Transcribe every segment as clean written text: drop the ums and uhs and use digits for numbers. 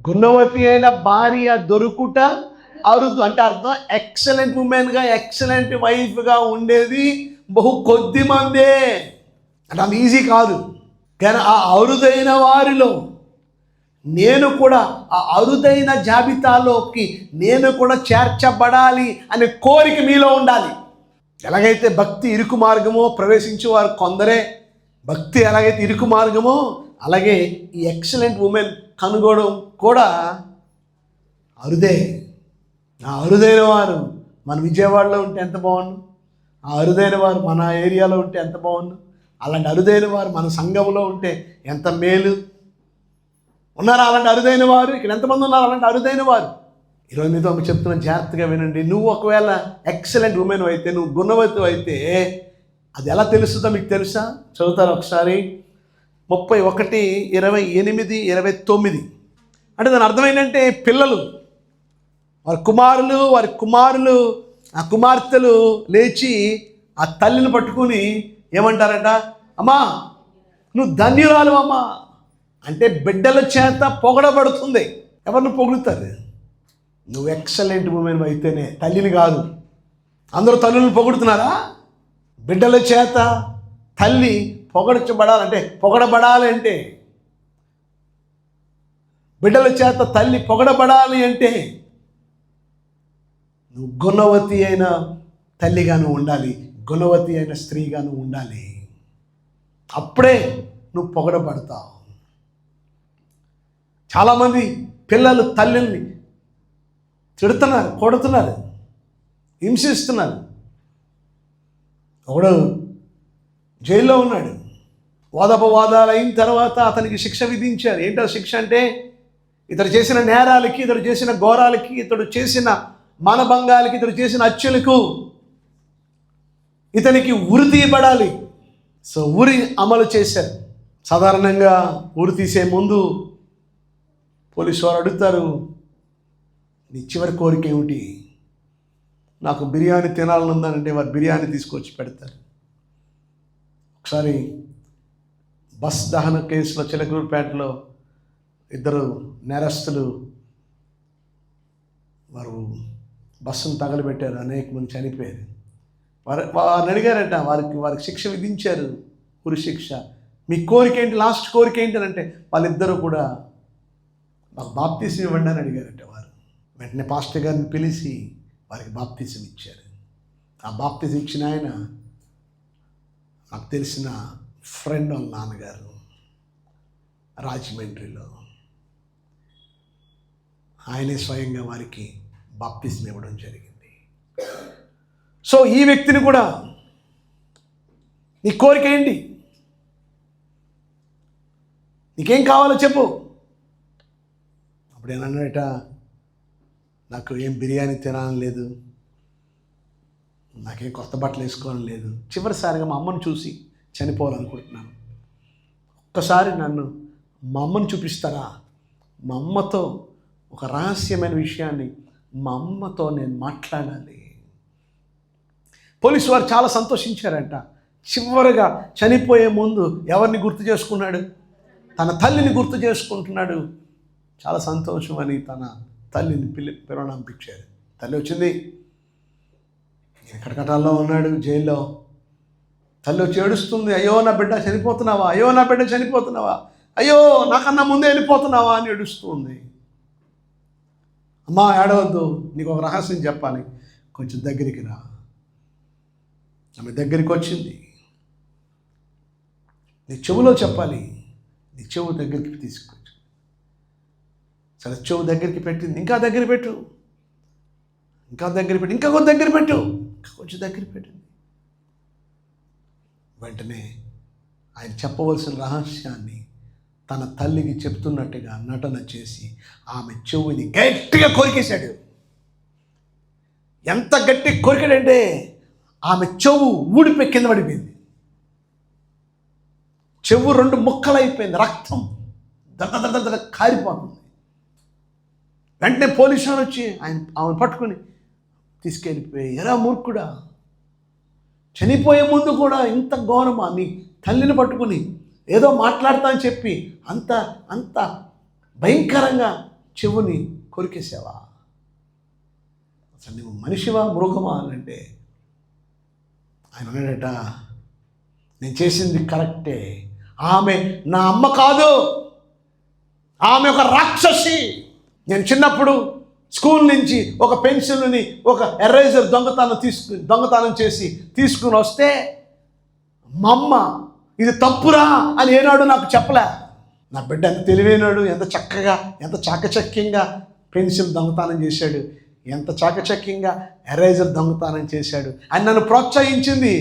గుణవతి అయిన భార్య దొరుకుట అరుదు. అంటే అర్థం ఎక్సలెంట్ ఉమెన్గా, ఎక్సలెంట్ వైఫ్గా ఉండేది బహు కొద్ది మందే. అంటే అంత ఈజీ కాదు. కానీ ఆ అరుదైన వారిలో నేను కూడా, ఆ అరుదైన జాబితాలోకి నేను కూడా చేర్చబడాలి అనే కోరిక మీలో ఉండాలి. ఎలాగైతే భక్తి ఇరుకు మార్గమో ప్రవేశించే వారు కొందరే, భక్తి ఎలాగైతే ఇరుకు మార్గమో అలాగే ఈ ఎక్సలెంట్ ఉమెన్ కనుగొనడం కూడా అరుదే. ఆ అరుదైన వారు మన విజయవాడలో ఉంటే ఎంత బాగుండు, ఆ అరుదైన వారు మన ఏరియాలో ఉంటే ఎంత బాగుండు, అలాంటి అరుదైన వారు మన సంఘంలో ఉంటే ఎంత మేలు. ఉన్నారా అలాంటి అరుదైన వారు? ఇక్కడ ఎంతమంది ఉన్నారు అలాంటి అరుదైన వారు? ఈరోజు మీతో చెప్తున్న జాగ్రత్తగా వినండి. నువ్వు ఒకవేళ ఎక్సలెంట్ ఉమెన్ అయితే, నువ్వు గుణవతి అయితే అది ఎలా తెలుస్తుందో మీకు తెలుసా? చదువుతారు ఒకసారి 31:28-29. అంటే దాని అర్థం ఏంటంటే పిల్లలు, వారి కుమారులు ఆ కుమార్తెలు లేచి ఆ తల్లిని పట్టుకుని ఏమంటారట? అమ్మా నువ్వు ధన్యురాలు అమ్మా. అంటే బిడ్డల చేత పొగడబడుతుంది. ఎవరిని పొగుడుతారు? నువ్వు ఎక్సలెంట్ ఉమెన్ అయితేనే, తల్లిని కాదు. అందరూ తల్లులను పొగుడుతున్నారా? బిడ్డల చేత తల్లి పొగడబడాలంటే, బిడ్డల చేత తల్లి పొగడబడాలి అంటే నువ్వు గుణవతి అయిన తల్లిగాను ఉండాలి, గుణవతి అయిన స్త్రీగాను ఉండాలి. అప్పుడే నువ్వు పొగడబడతావు. చాలామంది పిల్లలు తల్లిని తిడుతున్నారు, కొడుతున్నారు, హింసిస్తున్నారు. ఒకడు జైల్లో ఉన్నాడు. వాదోపవాదాలు అయిన తర్వాత అతనికి శిక్ష విధించారు. ఏంటో శిక్ష అంటే, ఇతడు చేసిన నేరాలకి, ఇతడు చేసిన ఘోరాలకి, ఇతడు చేసిన మానభంగాలకి, ఇతడు చేసిన హత్యలకు ఇతనికి ఉరి తీయబడాలి. సో ఉరి అమలు చేశారు. సాధారణంగా ఉరి తీసే ముందు పోలీసు వారు అడుగుతారు, నీ చివరి కోరిక ఏమిటి? నాకు బిర్యానీ తినాలని ఉందనంటే వారు బిర్యానీ తీసుకొచ్చి పెడతారు. ఒకసారి బస్ దహన కేసులో చిలకలూరుపేటలో ఇద్దరు నేరస్తులు వారు బస్సును తగలబెట్టారు, అనేక మంది చనిపోయారు. వారిని అడిగారట, వారికి శిక్ష విధించారు, ఉరి శిక్ష. మీ కోరిక ఏంటి, లాస్ట్ కోరిక ఏంటి అని అంటే వాళ్ళిద్దరూ కూడా మాకు బాప్తీసం ఇవ్వండి అని అడిగారట. వారు వెంటనే పాస్టర్ గారిని పిలిచి వారికి బాప్తీసం ఇచ్చారు. ఆ బాప్తీసం ఇచ్చిన ఆయన నాకు తెలిసిన ఫ్రెండ్ వాళ్ళ నాన్నగారు రాజమండ్రిలో. ఆయనే స్వయంగా వారికి బాప్తీసం ఇవ్వడం జరిగింది. సో ఈ వ్యక్తిని కూడా, నీ కోరిక ఏంటి, నీకేం కావాలో చెప్పు. అప్పుడు ఏమన్నాడట, నాకు ఏం బిర్యానీ తినాలని లేదు, నాకేం కొత్త బట్టలు వేసుకోవాలని లేదు, చివరిసారిగా మా అమ్మను చూసి చనిపోవాలనుకుంటున్నాను. ఒక్కసారి నన్ను మా అమ్మను చూపిస్తారా? మా అమ్మతో ఒక రహస్యమైన విషయాన్ని మా అమ్మతో నేను మాట్లాడాలి. పోలీసు వారు చాలా సంతోషించారంట. చివరిగా చనిపోయే ముందు ఎవరిని గుర్తు చేసుకున్నాడు? తన తల్లిని గుర్తు చేసుకుంటున్నాడు. చాలా సంతోషం అని తన తల్లిని పిలవనంపించారు. తల్లి వచ్చింది. కటకటాల్లో ఉన్నాడు జైల్లో. తల్లి వచ్చి ఏడుస్తుంది, అయ్యో నా బిడ్డ చనిపోతున్నావా, అయ్యో నా బిడ్డ చనిపోతున్నావా, అయ్యో నాకన్నా ముందే వెళ్ళిపోతున్నావా అని ఏడుస్తుంది. అమ్మా ఏడవద్దు, నీకు ఒక రహస్యం చెప్పాలి, కొంచెం దగ్గరికి రా. ఆమె దగ్గరికి వచ్చింది. నీ చెవులో చెప్పాలి, నీ చెవు దగ్గరికి తీసుకొచ్చు. సరే చెవు దగ్గరికి పెట్టింది. ఇంకా దగ్గర పెట్టు, ఇంకా దగ్గర పెట్టు, ఇంకా కొంచెం దగ్గర పెట్టు, ఇంకా కొంచెం దగ్గర పెట్టింది. వెంటనే ఆయన చెప్పవలసిన రహస్యాన్ని తన తల్లికి చెప్తున్నట్టుగా నటన చేసి ఆమె చెవుని గట్టిగా కొరికేశాడు. ఎంత గట్టి కొరికాడంటే ఆమె చెవు ఊడిపోయి కింద పడిపోయింది. చెవు 2 ముక్కలైపోయింది, రక్తం దడ కారిపోతుంది. వెంటనే పోలీసు వారు వచ్చి ఆమెను పట్టుకుని తీసుకెళ్ళిపోయి, ఎరా మూర్ఖుడా, చనిపోయే ముందు కూడా ఇంత ఘోరమా? నీ తల్లిని పట్టుకుని ఏదో మాట్లాడతా అని చెప్పి అంత భయంకరంగా చెవుని కొరికేసావా? అసలు నువ్వు మనిషివా మృగమా అని అంటే ఆయన అన్నాడట, నేను చేసింది కరెక్టే. ఆమె నా అమ్మ కాదు, ఆమె ఒక రాక్షసి. నేను చిన్నప్పుడు స్కూల్ నుంచి ఒక పెన్సిల్ని, ఒక ఎరేజర్ దొంగతనం చేసి తీసుకుని వస్తే మా అమ్మ ఇది తప్పురా అని ఏనాడు నాకు చెప్పలే. నా బిడ్డ ఎంత తెలివైనాడు, ఎంత చక్కగా, ఎంత చాకచక్యంగా పెన్సిల్ దొంగతనం చేశాడు, ఎంత చాకచక్యంగా ఎరేజర్ దొంగతనం చేశాడు అని నన్ను ప్రోత్సహించింది.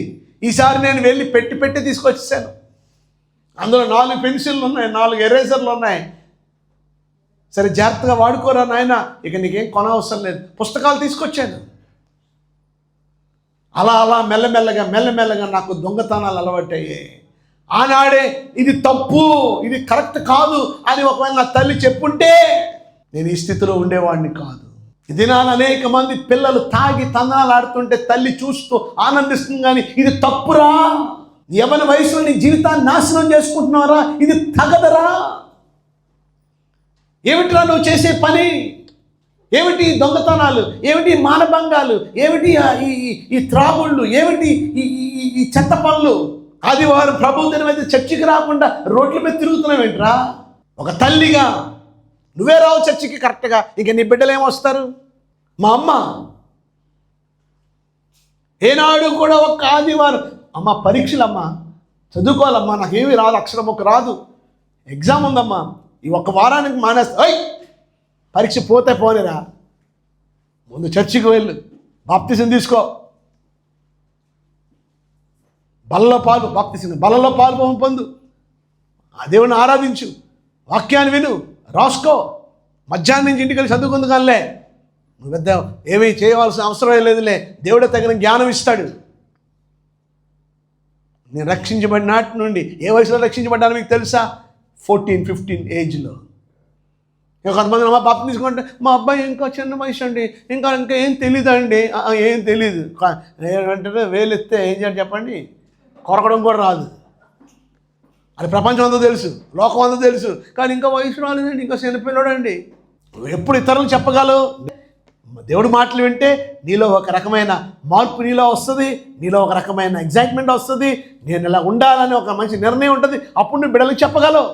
ఈసారి నేను వెళ్ళి పెట్టి తీసుకొచ్చేసాను. అందులో 4 పెన్సిళ్ళు ఉన్నాయి, 4 ఎరేజర్లు ఉన్నాయి. సరే జాగ్రత్తగా వాడుకోరా నాయన, ఇక నీకేం కొనవసరం లేదు. పుస్తకాలు తీసుకొచ్చాను. అలా మెల్లమెల్లగా నాకు దొంగతనాలు అలవాటయ్యాయి. ఆనాడే ఇది తప్పు, ఇది కరెక్ట్ కాదు అని ఒకవేళ నా తల్లి చెప్పుంటే నేను ఈ స్థితిలో ఉండేవాడిని కాదు. ఈ దినాన అనేక మంది పిల్లలు తాగి తందనాలు ఆడుతుంటే తల్లి చూస్తూ ఆనందిస్తుంది, కానీ ఇది తప్పురా, యవ్వన వయసులో నీ జీవితాన్ని నాశనం చేసుకుంటున్నారా, ఇది తగదరా. ఏమిటిరా నువ్వు చేసే పని? ఏమిటి దొంగతనాలు? ఏమిటి మానభంగాలు? ఏమిటి ఈ త్రాగుళ్ళు? ఏమిటి ఈ చెత్త పనులు? ఆదివారం ప్రభు దినం అయితే చర్చికి రాకుండా రోడ్ల మీద తిరుగుతున్నావేంట్రా? ఒక తల్లిగా నువ్వే రావు చర్చికి కరెక్ట్గా, ఇక నీ బిడ్డలు ఏమొస్తారు? మా అమ్మ ఏనాడు కూడా ఒక ఆదివారం, అమ్మ పరీక్షలమ్మా, చదువుకోవాలమ్మా, నాకేమీ రాదు, అక్షరం ఒక రాదు, ఎగ్జామ్ ఉందమ్మా, ఈ ఒక్క వారానికి మానేస్తా, పరీక్ష పోతే పోనేరా, ముందు చర్చికి వెళ్ళు, బాప్తిసం తీసుకో, బలలో పాలు పొందు, ఆ దేవుని ఆరాధించు, వాక్యాన్ని విను, రాసుకో, మధ్యాహ్నం నుంచి ఇంటికి వెళ్ళి చదువుకుంది కానిలే, నువ్వు పెద్ద ఏమీ చేయవలసిన అవసరం లేదులే, దేవుడే తగిన జ్ఞానం ఇస్తాడు. నేను రక్షించబడిన నాటి నుండి ఏ వయసులో రక్షించబడ్డానో మీకు తెలుసా? 14-15 ఏజ్లో. కొంతమంది మా బాప్తిసం తీసుకుంటే మా అబ్బాయి ఇంకా చిన్న వయసు అండి, ఇంకా ఏం తెలీదండి. ఏం తెలీదు అంటే వేలెత్తే ఏం చేయాలి చెప్పండి? కొరకడం కూడా రాదు. అది ప్రపంచం అంతా తెలుసు, లోకం అంతా తెలుసు, కానీ ఇంకా వయసు రాలేదండి, ఇంకా చిన్నపిల్లడు అండి. నువ్వు ఎప్పుడు ఇతరులు చెప్పగలవు? దేవుడి మాటలు వింటే నీలో ఒక రకమైన మార్పు నీలో వస్తుంది, నీలో ఒక రకమైన ఎగ్జైట్మెంట్ వస్తుంది, నేను ఇలా ఉండాలని ఒక మంచి నిర్ణయం ఉంటుంది. అప్పుడు నువ్వు బిడ్డలకు చెప్పగలవు.